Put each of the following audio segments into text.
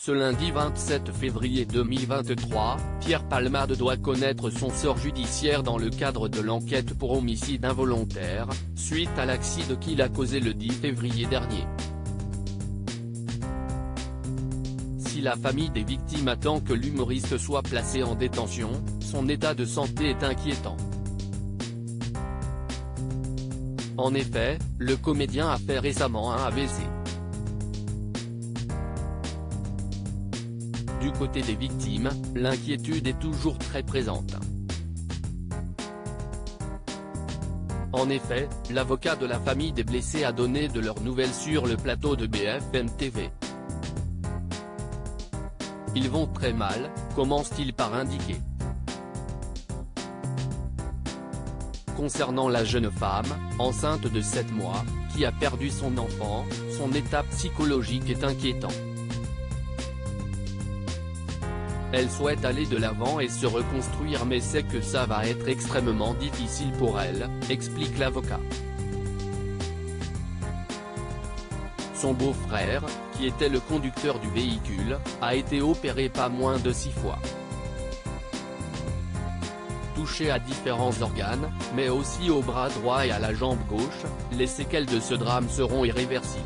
Ce lundi 27 février 2023, Pierre Palmade doit connaître son sort judiciaire dans le cadre de l'enquête pour homicide involontaire, suite à l'accident qu'il a causé le 10 février dernier. Si la famille des victimes attend que l'humoriste soit placé en détention, son état de santé est inquiétant. En effet, le comédien a fait récemment un AVC. Du côté des victimes, l'inquiétude est toujours très présente. En effet, l'avocat de la famille des blessés a donné de leurs nouvelles sur le plateau de BFM TV. Ils vont très mal, commence-t-il par indiquer. Concernant la jeune femme, enceinte de 7 mois, qui a perdu son enfant, son état psychologique est inquiétant. Elle souhaite aller de l'avant et se reconstruire mais sait que ça va être extrêmement difficile pour elle, explique l'avocat. Son beau-frère, qui était le conducteur du véhicule, a été opéré pas moins de 6 fois. Touché à différents organes, mais aussi au bras droit et à la jambe gauche, les séquelles de ce drame seront irréversibles.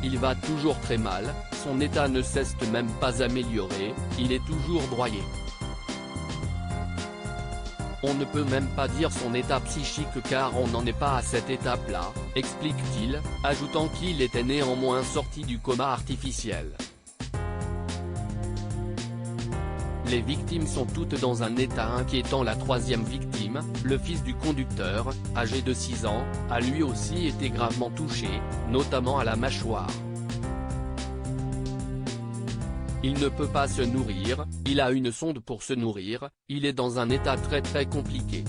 Il va toujours très mal, son état ne cesse de même pas améliorer, il est toujours broyé. On ne peut même pas dire son état psychique car on n'en est pas à cette étape-là, explique-t-il, ajoutant qu'il était néanmoins sorti du coma artificiel. Les victimes sont toutes dans un état inquiétant. La troisième victime, le fils du conducteur, âgé de 6 ans, a lui aussi été gravement touché, notamment à la mâchoire. Il ne peut pas se nourrir, il a une sonde pour se nourrir, il est dans un état très compliqué.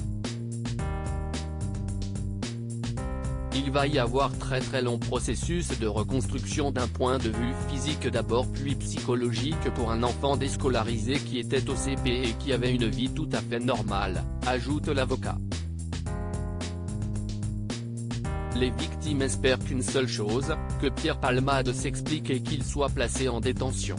Il va y avoir très long processus de reconstruction d'un point de vue physique d'abord puis psychologique pour un enfant déscolarisé qui était au CP et qui avait une vie tout à fait normale, ajoute l'avocat. Les victimes espèrent qu'une seule chose, que Pierre Palmade s'explique et qu'il soit placé en détention.